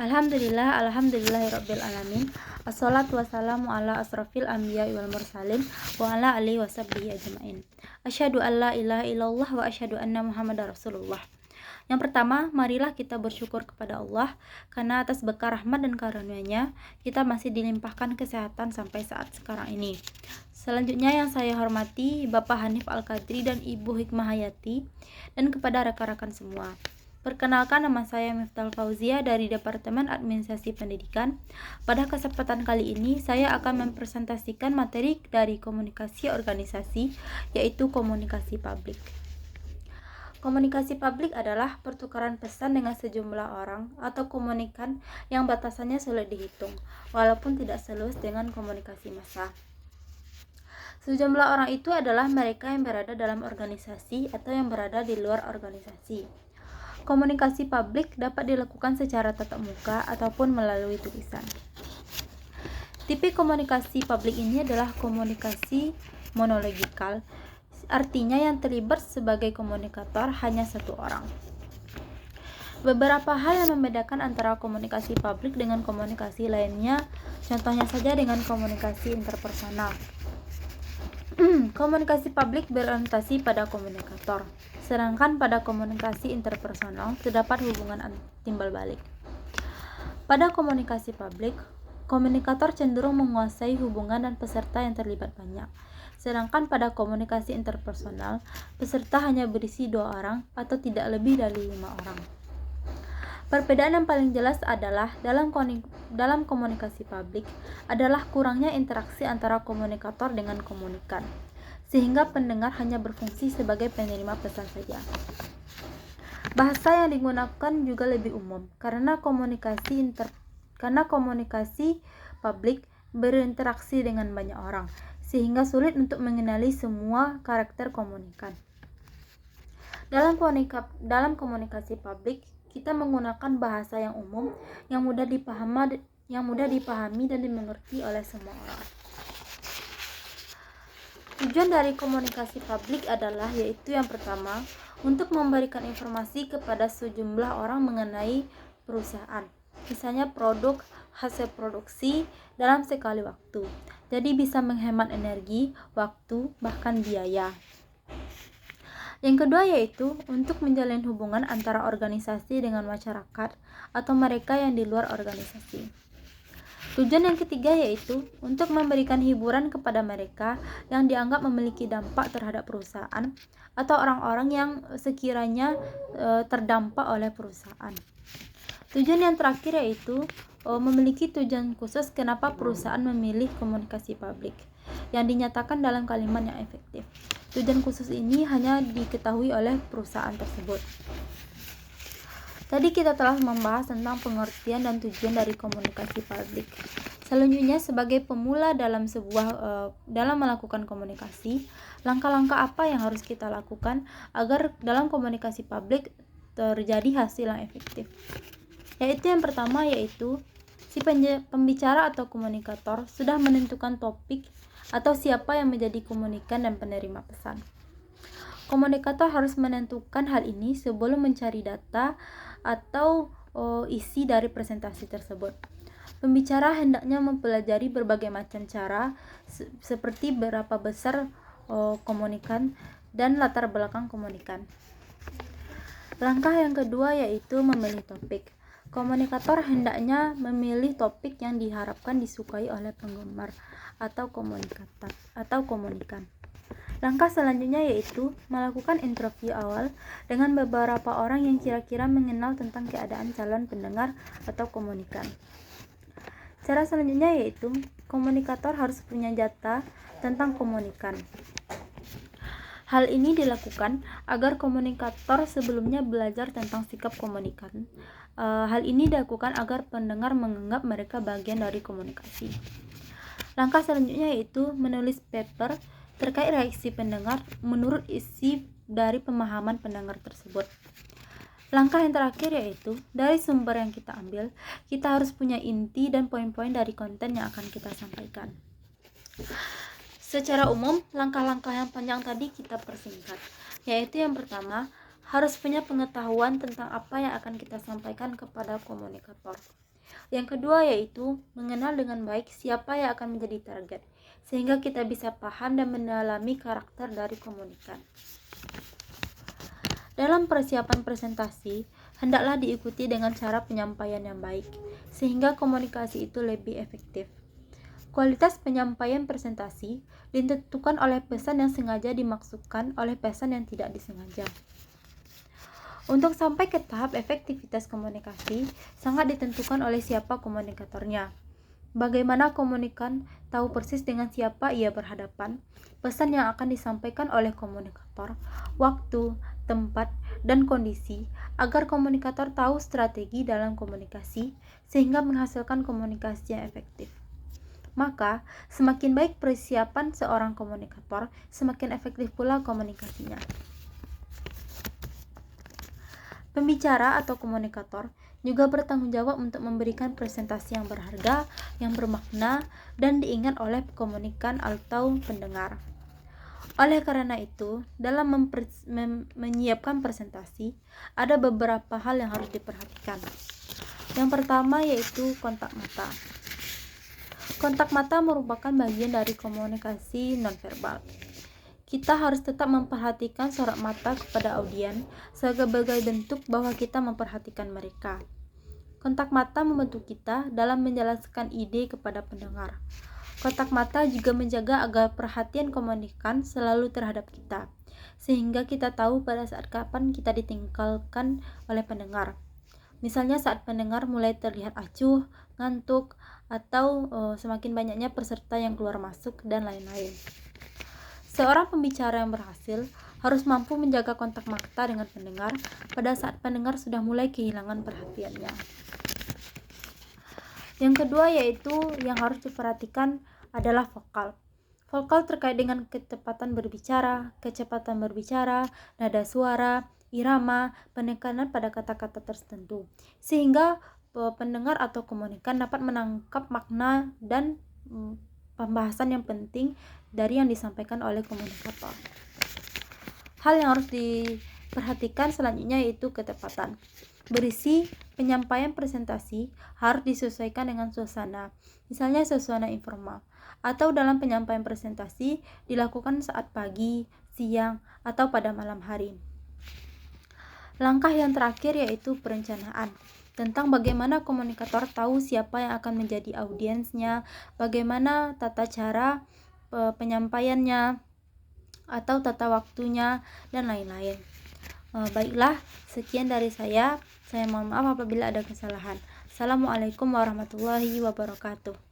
Alhamdulillahirabbil alamin. Assalatu wassalamu ala asrofil anbiya'i wal mursalin wa ala alihi washabbihi ajmain. Asyhadu an la ilaha illallah wa asyhadu anna Muhammadar Rasulullah. Yang pertama, marilah kita bersyukur kepada Allah karena atas berkah rahmat dan karunia-Nya kita masih dilimpahkan kesehatan sampai saat sekarang ini. Selanjutnya yang saya hormati Bapak Hanif Al-Qadri dan Ibu Hikmah Hayati, dan kepada rekan-rekan semua. Perkenalkan, nama saya Miftah Fauzia dari Departemen Administrasi Pendidikan. Pada kesempatan kali ini saya akan mempresentasikan materi dari komunikasi organisasi, yaitu komunikasi publik. Komunikasi publik adalah pertukaran pesan dengan sejumlah orang atau komunikan yang batasannya sulit dihitung, walaupun tidak seluas dengan komunikasi massa. Sejumlah orang itu adalah mereka yang berada dalam organisasi atau yang berada di luar organisasi. Komunikasi publik dapat dilakukan secara tatap muka ataupun melalui tulisan. Tipe komunikasi publik ini adalah komunikasi monologikal, artinya yang terlibat sebagai komunikator hanya satu orang. Beberapa hal yang membedakan antara komunikasi publik dengan komunikasi lainnya, contohnya saja dengan komunikasi interpersonal. Komunikasi publik berorientasi pada komunikator, sedangkan pada komunikasi interpersonal terdapat hubungan timbal balik. Pada komunikasi publik, komunikator cenderung menguasai hubungan dan peserta yang terlibat banyak, sedangkan pada komunikasi interpersonal, peserta hanya berisi 2 orang atau tidak lebih dari 5 orang. Perbedaan yang paling jelas adalah dalam komunikasi publik adalah kurangnya interaksi antara komunikator dengan komunikan, sehingga pendengar hanya berfungsi sebagai penerima pesan saja. Bahasa yang digunakan juga lebih umum karena komunikasi publik berinteraksi dengan banyak orang, sehingga sulit untuk mengenali semua karakter komunikan. Dalam komunikasi publik, kita menggunakan bahasa yang umum, yang mudah dipahami dan dimengerti oleh semua orang. Tujuan dari komunikasi publik adalah yaitu yang pertama, untuk memberikan informasi kepada sejumlah orang mengenai perusahaan, misalnya produk, hasil produksi dalam sekali waktu. Jadi bisa menghemat energi, waktu, bahkan biaya. Yang kedua yaitu untuk menjalin hubungan antara organisasi dengan masyarakat atau mereka yang di luar organisasi. Tujuan yang ketiga yaitu untuk memberikan hiburan kepada mereka yang dianggap memiliki dampak terhadap perusahaan atau orang-orang yang sekiranya terdampak oleh perusahaan. Tujuan yang terakhir yaitu memiliki tujuan khusus kenapa perusahaan memilih komunikasi publik yang dinyatakan dalam kalimat yang efektif. Tujuan khusus ini hanya diketahui oleh perusahaan tersebut. Tadi kita telah membahas tentang pengertian dan tujuan dari komunikasi publik. Selanjutnya, sebagai pemula dalam melakukan komunikasi, langkah-langkah apa yang harus kita lakukan agar dalam komunikasi publik terjadi hasil yang efektif? Yaitu yang pertama yaitu si pembicara atau komunikator sudah menentukan topik atau siapa yang menjadi komunikan dan penerima pesan. Komunikator harus menentukan hal ini sebelum mencari data atau isi dari presentasi tersebut. Pembicara hendaknya mempelajari berbagai macam cara seperti berapa besar komunikan dan latar belakang komunikan. Langkah yang kedua yaitu memilih topik. Komunikator hendaknya memilih topik yang diharapkan disukai oleh penggemar atau komunikan. Langkah selanjutnya yaitu melakukan interview awal dengan beberapa orang yang kira-kira mengenal tentang keadaan calon pendengar atau komunikan. Cara selanjutnya yaitu komunikator harus punya data tentang komunikan. Hal ini dilakukan agar komunikator sebelumnya belajar tentang sikap komunikan. Hal ini dilakukan agar pendengar menganggap mereka bagian dari komunikasi. Langkah selanjutnya yaitu menulis paper terkait reaksi pendengar menurut isi dari pemahaman pendengar tersebut. Langkah yang terakhir yaitu dari sumber yang kita ambil, kita harus punya inti dan poin-poin dari konten yang akan kita sampaikan. Secara umum, langkah-langkah yang panjang tadi kita persingkat, yaitu yang pertama, harus punya pengetahuan tentang apa yang akan kita sampaikan kepada komunikator. Yang kedua yaitu mengenal dengan baik siapa yang akan menjadi target, sehingga kita bisa paham dan mendalami karakter dari komunikan. Dalam persiapan presentasi, hendaklah diikuti dengan cara penyampaian yang baik, sehingga komunikasi itu lebih efektif. Kualitas penyampaian presentasi ditentukan oleh pesan yang sengaja dimaksudkan oleh pesan yang tidak disengaja. Untuk sampai ke tahap efektivitas komunikasi, sangat ditentukan oleh siapa komunikatornya. Bagaimana komunikan tahu persis dengan siapa ia berhadapan, pesan yang akan disampaikan oleh komunikator, waktu, tempat, dan kondisi, agar komunikator tahu strategi dalam komunikasi, sehingga menghasilkan komunikasi yang efektif. Maka, semakin baik persiapan seorang komunikator, semakin efektif pula komunikasinya. Pembicara atau komunikator juga bertanggung jawab untuk memberikan presentasi yang berharga, yang bermakna, dan diingat oleh komunikan atau pendengar. Oleh karena itu, dalam menyiapkan presentasi, ada beberapa hal yang harus diperhatikan. Yang pertama yaitu kontak mata. Kontak mata merupakan bagian dari komunikasi nonverbal. Kita harus tetap memperhatikan sorot mata kepada audien sebagai bentuk bahwa kita memperhatikan mereka. Kontak mata membantu kita dalam menjelaskan ide kepada pendengar. Kontak mata juga menjaga agar perhatian komunikan selalu terhadap kita, sehingga kita tahu pada saat kapan kita ditinggalkan oleh pendengar. Misalnya saat pendengar mulai terlihat acuh, ngantuk, atau semakin banyaknya peserta yang keluar masuk, dan lain-lain. Seorang pembicara yang berhasil harus mampu menjaga kontak mata dengan pendengar pada saat pendengar sudah mulai kehilangan perhatiannya. Yang kedua yaitu yang harus diperhatikan adalah vokal. Vokal terkait dengan kecepatan berbicara, nada suara, irama, penekanan pada kata-kata tertentu, sehingga pendengar atau komunikan dapat menangkap makna dan pembahasan yang penting dari yang disampaikan oleh komunikator. Hal yang harus diperhatikan selanjutnya yaitu ketepatan. Berisi penyampaian presentasi harus disesuaikan dengan suasana, misalnya suasana informal, atau dalam penyampaian presentasi dilakukan saat pagi, siang, atau pada malam hari. Langkah yang terakhir yaitu perencanaan, tentang bagaimana komunikator tahu siapa yang akan menjadi audiensnya, bagaimana tata cara penyampaiannya, atau tata waktunya, dan lain-lain. Baiklah, sekian dari saya. Saya mohon maaf apabila ada kesalahan. Assalamualaikum warahmatullahi wabarakatuh.